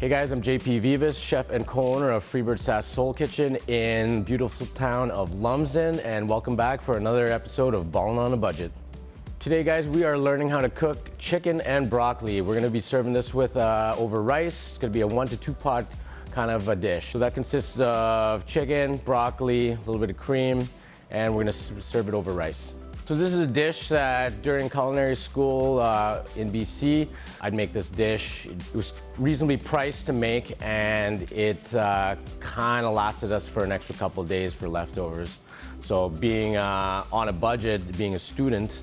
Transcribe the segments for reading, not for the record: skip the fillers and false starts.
Hey guys, I'm JP Vivas, chef and co-owner of Freebird Sask Soul Kitchen in beautiful town of Lumsden, and welcome back for another episode of Ballin on a Budget. Today guys, we are learning how to cook chicken and broccoli. We're gonna be serving this with over rice. It's gonna be a 1 to 2 pot kind of a dish. So that consists of chicken, broccoli, a little bit of cream, and we're gonna serve it over rice. So this is a dish that during culinary school in BC, I'd make this dish. It was reasonably priced to make, and it kind of lasted us for an extra couple of days for leftovers. So being on a budget, being a student,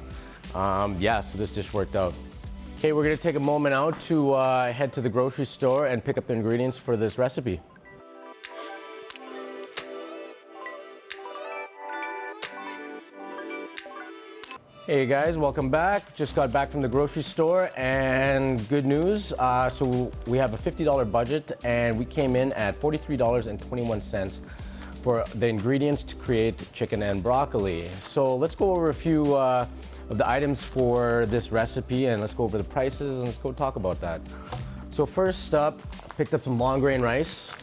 so this dish worked out. Okay, we're gonna take a moment out to head to the grocery store and pick up the ingredients for this recipe. Hey guys, welcome back. Just got back from the grocery store, and good news. So we have a $50 budget, and we came in at $43.21 for the ingredients to create chicken and broccoli. So let's go over a few of the items for this recipe, and let's go over the prices, and let's go talk about that. So first up, picked up some long grain rice.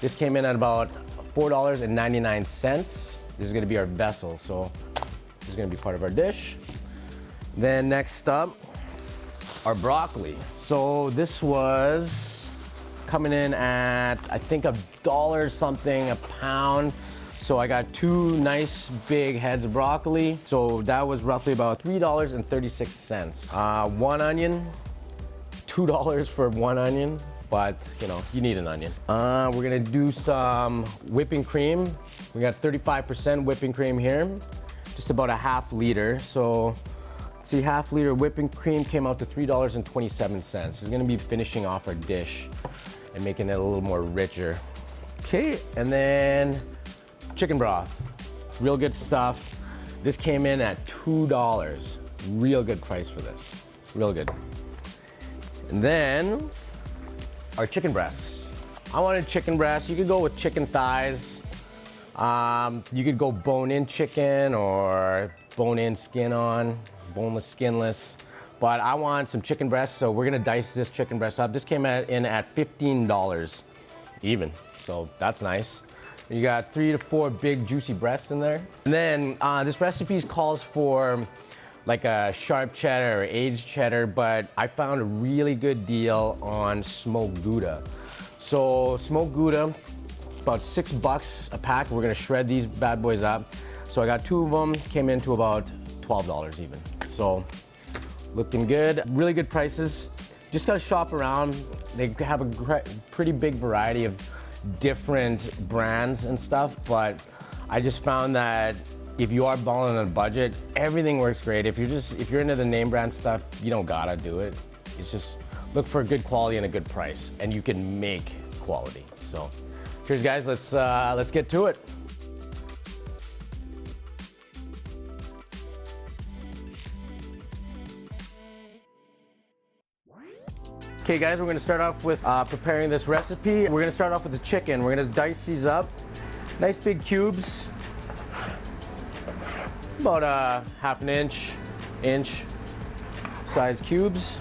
This came in at about $4.99. This is gonna be our vessel, so this is gonna be part of our dish. Then next up, our broccoli. So this was coming in at, I think, $1 something a pound. So I got 2 nice big heads of broccoli. So that was roughly about $3.36. 1 onion, $2 for 1 onion, but you know, you need an onion. We're gonna do some whipping cream. We got 35% whipping cream here. Just about a half liter. So see, half liter whipping cream came out to $3.27. It's gonna be finishing off our dish and making it a little more richer. Okay, and then chicken broth. Real good stuff. This came in at $2. Real good price for this. Real good. And then our chicken breasts. I wanted chicken breasts. You could go with chicken thighs. You could go bone-in chicken or bone-in skin on, boneless, skinless. But I want some chicken breasts, so we're gonna dice this chicken breast up. This came in at $15 even, so that's nice. You got 3 to 4 big juicy breasts in there. And then this recipe calls for like a sharp cheddar or aged cheddar, but I found a really good deal on smoked Gouda. So smoked Gouda, about $6 a pack. We're gonna shred these bad boys up. So I got 2 of them, came into about $12 even. So looking good, really good prices. Just gotta shop around. They have a pretty big variety of different brands and stuff, but I just found that if you are balling on a budget, everything works great. If you're into the name brand stuff, you don't gotta do it. It's just look for good quality and a good price, and you can make quality. So cheers guys, let's get to it. Okay guys, we're gonna start off with preparing this recipe. We're gonna start off with the chicken. We're gonna dice these up. Nice big cubes. About half an inch size cubes.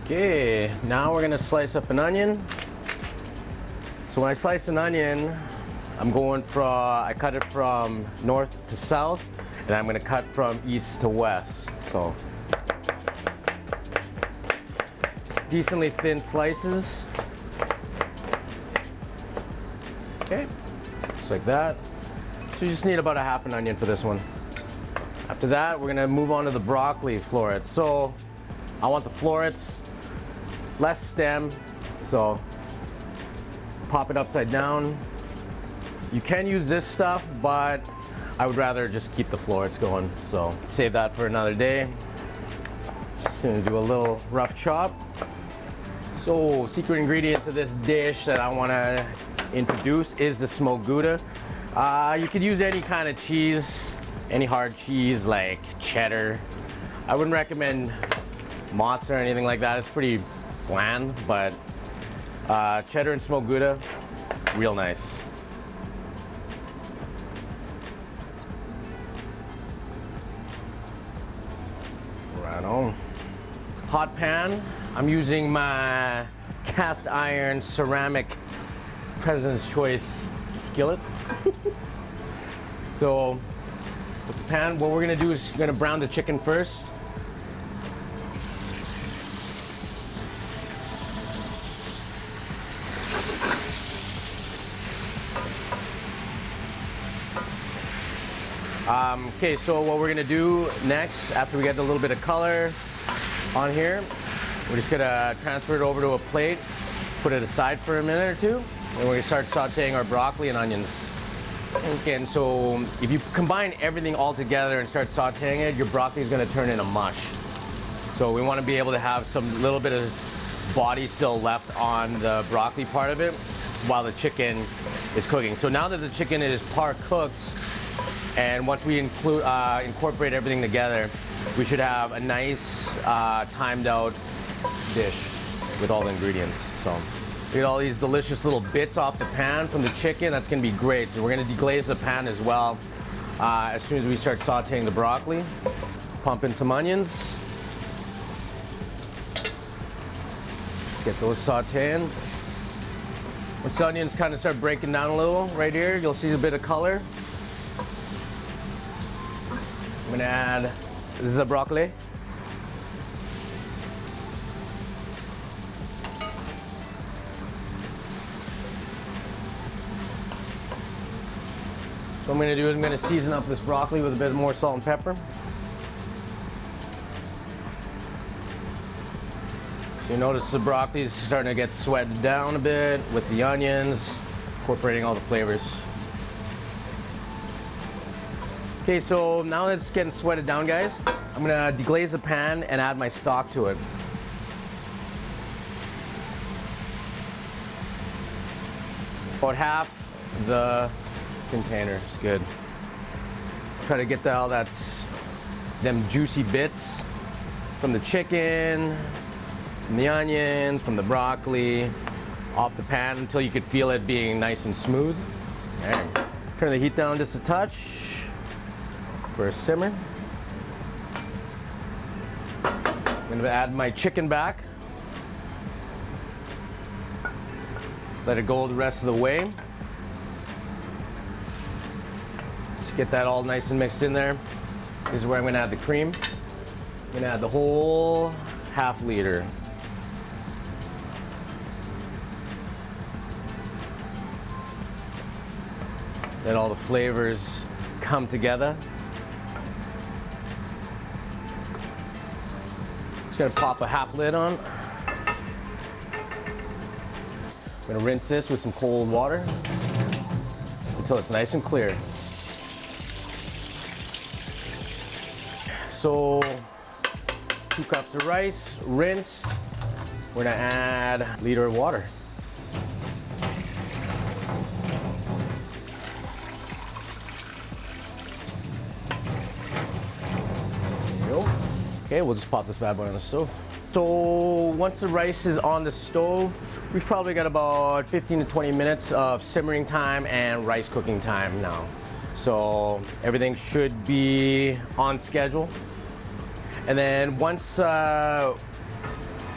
Okay, now we're gonna slice up an onion. So when I slice an onion, I cut it from north to south, and I'm gonna cut from east to west. So decently thin slices. Okay, just like that. So you just need about a half an onion for this one. After that, we're gonna move on to the broccoli florets. So I want the florets, less stem, so pop it upside down. You can use this stuff, but I would rather just keep the florets going. So save that for another day. Just gonna do a little rough chop. So secret ingredient to this dish that I wanna introduce is the smoked Gouda. You could use any kind of cheese, any hard cheese like cheddar. I wouldn't recommend mozz or anything like that. It's pretty bland, but cheddar and smoked Gouda, real nice. Right on. Hot pan, I'm using my cast iron ceramic President's Choice skillet. So with the pan, what we're gonna do is we're gonna brown the chicken first. Okay, so what we're gonna do next, after we get a little bit of color on here, we're just gonna transfer it over to a plate, put it aside for a minute or two, and we're gonna start sauteing our broccoli and onions. Okay, and so if you combine everything all together and start sauteing it, your broccoli is gonna turn into mush. So we wanna be able to have some little bit of body still left on the broccoli part of it while the chicken is cooking. So now that the chicken is par cooked, and once we incorporate everything together, we should have a nice timed out dish with all the ingredients. So get all these delicious little bits off the pan from the chicken. That's gonna be great. So we're gonna deglaze the pan as well as soon as we start sauteing the broccoli. Pump in some onions. Get those sauteing. Once the onions kind of start breaking down a little right here, you'll see a bit of color. I'm gonna add the broccoli. So what I'm gonna do is I'm gonna season up this broccoli with a bit more salt and pepper. So you notice the broccoli is starting to get sweated down a bit with the onions, incorporating all the flavors. Okay, so now that it's getting sweated down, guys, I'm gonna deglaze the pan and add my stock to it. About half the container is good. Try to get all them juicy bits from the chicken, from the onions, from the broccoli, off the pan until you could feel it being nice and smooth. Okay. Turn the heat down just a touch for a simmer. I'm gonna add my chicken back. Let it go the rest of the way. Just get that all nice and mixed in there. This is where I'm gonna add the cream. I'm gonna add the whole half liter. Let all the flavors come together. Gonna pop a half lid on. I'm gonna rinse this with some cold water until it's nice and clear. So 2 cups of rice, rinse. We're gonna add a liter of water. Okay, we'll just pop this bad boy on the stove. So once the rice is on the stove, we've probably got about 15 to 20 minutes of simmering time and rice cooking time now. So everything should be on schedule. And then once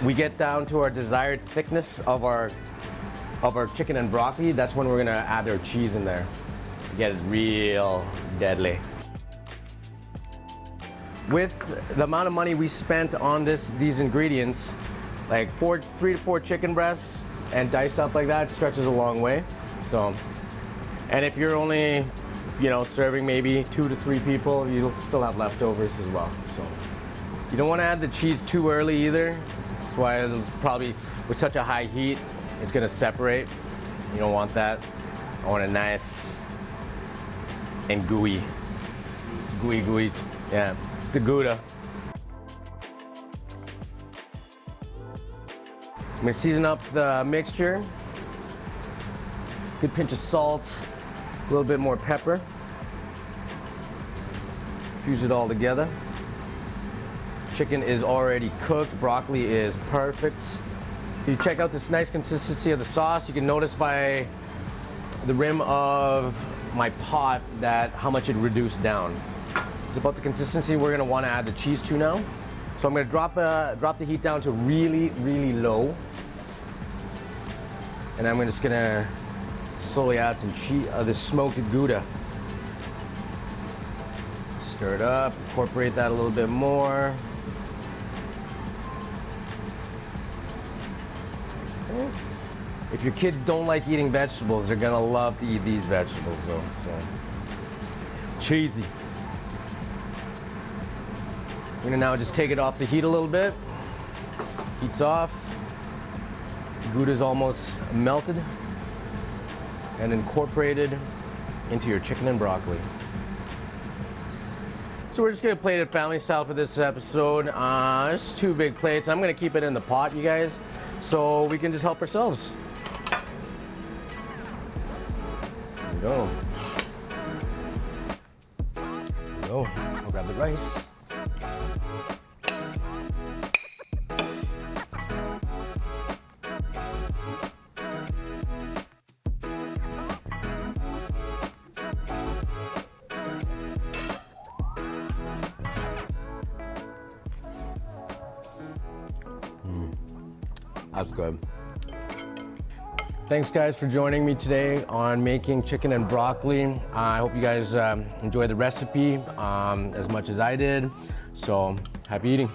we get down to our desired thickness of our chicken and broccoli, that's when we're gonna add our cheese in there. Get it real deadly. With the amount of money we spent on these ingredients, like 3 to 4 chicken breasts and diced up like that stretches a long way. So, and if you're only, serving maybe 2 to 3 people, you'll still have leftovers as well. So, you don't want to add the cheese too early either. That's why it'll probably, with such a high heat, it's gonna separate. You don't want that. I want it nice and gooey. Gooey, yeah. It's a Gouda. I'm gonna season up the mixture. Good pinch of salt, a little bit more pepper. Fuse it all together. Chicken is already cooked, broccoli is perfect. You check out this nice consistency of the sauce. You can notice by the rim of my pot that how much it reduced down. It's about the consistency we're gonna wanna add the cheese to now. So I'm gonna drop the heat down to really, really low. And I'm just gonna slowly add some this smoked Gouda. Stir it up, incorporate that a little bit more. Okay. If your kids don't like eating vegetables, they're gonna love to eat these vegetables though, so. Cheesy. I'm gonna now just take it off the heat a little bit. Heat's off. Gouda's almost melted and incorporated into your chicken and broccoli. So we're just gonna plate it family style for this episode. Just 2 big plates. I'm gonna keep it in the pot, you guys, so we can just help ourselves. There we go. There we go. I'll grab the rice. That's good. Thanks guys for joining me today on making chicken and broccoli. I hope you guys enjoy the recipe as much as I did. So happy eating.